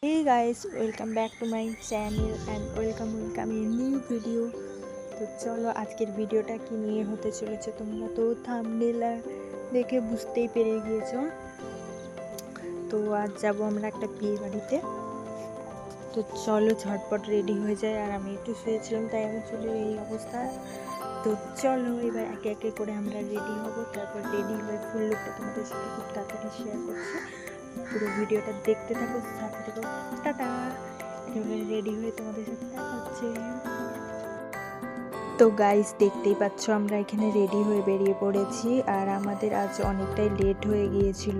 Hey guys, welcome back to my channel and welcome in new video। তো চলো আজকের ভিডিওটা কি নিয়ে হতে চলেছে তোমরা তো থাম্বনেল দেখে বুঝতেই পেরে গিয়েছো। তো আজ যাব আমরা একটা বিয়ে বাড়িতে। তো চলো ঝটপট রেডি হয়ে যায়, আর আমি একটু শুয়েছিলাম তাই আমি চুলের এই অবস্থা। তো চলো এবার একে একে করে আমরা রেডি হব, তারপর রেডি হয়ে ফুল লুকটা তোমাদের সাথে খুব তাড়াতাড়ি শেয়ার করছি। পুরো ভিডিওটা দেখতে থাকো, সাথে থাকো। টাটা। একেবারে রেডি হয়ে তোমাদের সাথে দেখা হচ্ছে। তো গাইস দেখতেই পাচ্ছ আমরা এখানে রেডি হয়ে বেরিয়ে পড়েছি, আর আমাদের আজ অনেকটাই লেট হয়ে গিয়েছিল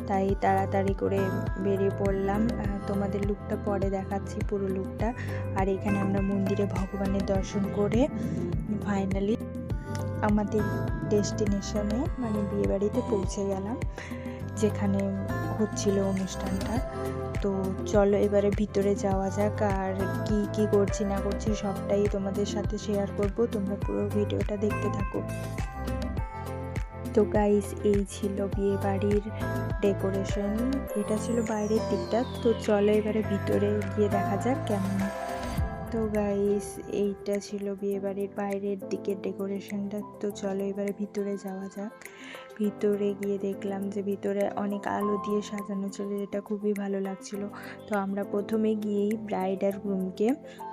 তাই তাড়াতাড়ি করে বেরিয়ে পড়লাম। তোমাদের লুকটা পরে দেখাচ্ছি, পুরো লুকটা। আর এখানে আমরা মন্দিরে ভগবানের দর্শন করে ফাইনালি আমাদের ডেস্টিনেশনে মানে বিয়েবাড়িতে পৌঁছে গেলাম, যেখানে হচ্ছিল অনুষ্ঠানটা। তো চলো এবারে ভিতরে যাওয়া যাক, আর কি কি করছি না করছি সবটাই তোমাদের সাথে শেয়ার করব, তোমরা পুরো ভিডিওটা দেখতে থাকো। তো গাইস এই ছিল বিয়ে বাড়ির ডেকোরেশন, এটা ছিল বাইরের দিকটা। তো চলো এবারে ভিতরে গিয়ে দেখা যাক কেমন। তো গাইস এইটা ছিল বিয়ে বাড়ির বাইরের দিকের ডেকোরেশনটা। তো চলো এবারে ভিতরে যাওয়া যাক। ভিতরে গিয়ে দেখলাম যে ভিতরে অনেক আলো দিয়ে সাজানো ছিল, যেটা খুবই ভালো লাগছিল। তো আমরা প্রথমে গিয়েই ব্রাইড আর গ্রুমকে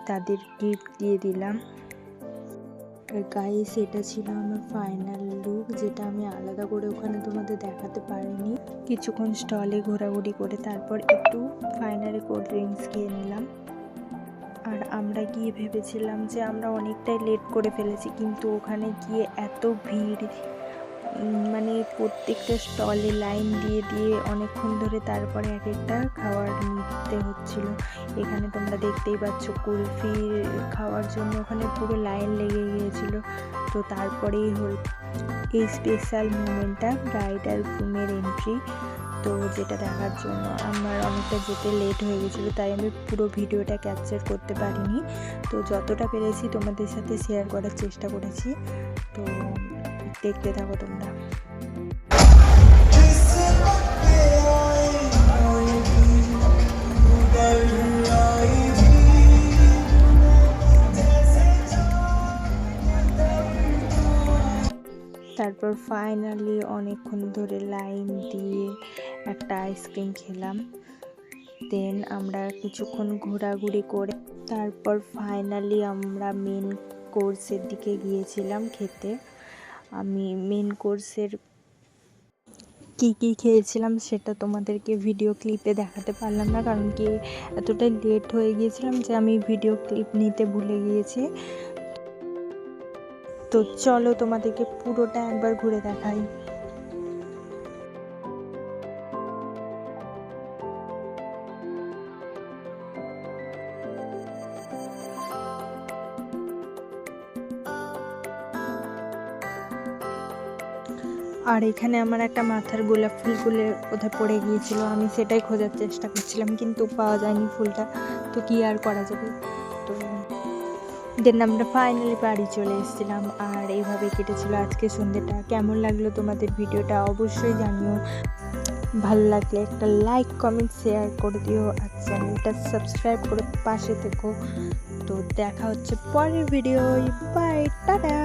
তাদের গিফট দিয়ে দিলাম। গাইস এটা ছিল আমার ফাইনাল লুক, যেটা আমি আলাদা করে ওখানে তোমাদের দেখাতে পারিনি। কিছুক্ষণ স্টলে ঘোরাঘুরি করে তারপর একটু ফাইনালি কোল্ড ড্রিঙ্কস খেয়ে নিলাম। আর আমরা গিয়ে ভেবেছিলাম যে আমরা অনেকটাই লেট করে ফেলেছি, কিন্তু ওখানে গিয়ে এত ভিড়, মানে প্রত্যেকটা স্টলে লাইন দিয়ে দিয়ে অনেকক্ষণ ধরে তারপরে এক একটা খাবার নিতে হচ্ছিল। এখানে তোমরা দেখতেই পাচ্ছ কুলফি খাওয়ার জন্য ওখানে পুরো লাইন লেগে গিয়েছিল। তো তারপরেই হল এই স্পেশাল মুমেন্টটা, ব্রাইড আর গ্রুমের এন্ট্রি। তো যেটা দেখার জন্য আমার অনেকটা যেতে লেট হয়ে গেছিলো, তাই আমি পুরো ভিডিওটা ক্যাপচার করতে পারিনি। তো যতটা পেরেছি তোমাদের সাথে শেয়ার করার চেষ্টা করেছি। তো দেখতে থাকো তোমরা। তারপর ফাইনালি অনেকক্ষণ ধরে লাইন দিয়ে একটা আইসক্রিম খেলাম। দেন আমরা কিছুক্ষণ ঘোরাঘুরি করে তারপর ফাইনালি আমরা মেন কোর্সের দিকে গিয়েছিলাম খেতে। আমি মেন কোর্সের কী কী খেয়েছিলাম সেটা তোমাদেরকে ভিডিও ক্লিপে দেখাতে পারলাম না, কারণ কি এতটাই লেট হয়ে গিয়েছিলাম যে আমি ভিডিও ক্লিপ নিতে ভুলে গিয়েছি। তো চলো তোমাদেরকে পুরোটা একবার ঘুরে দেখাই। আর এখানে আমার একটা মাথার গোলাপ ফুলের কোথায় পড়ে গিয়েছিল, আমি সেটাই খোঁজার চেষ্টা করছিলাম কিন্তু পাওয়া যায়নি ফুলটা। তো কি আর করা যাবে। তো দেন আমরা ফাইনালি বাড়ি চলে এসেছিলাম, আর এইভাবে কেটেছিল আজকে সন্ধ্যেটা। কেমন লাগলো তোমাদের ভিডিওটা অবশ্যই জানিও। ভালো লাগলে একটা লাইক কমেন্ট শেয়ার করে দিও, আর চ্যানেলটা সাবস্ক্রাইব করে পাশে থেকো। তো দেখা হচ্ছে পরের ভিডিও। By, tata.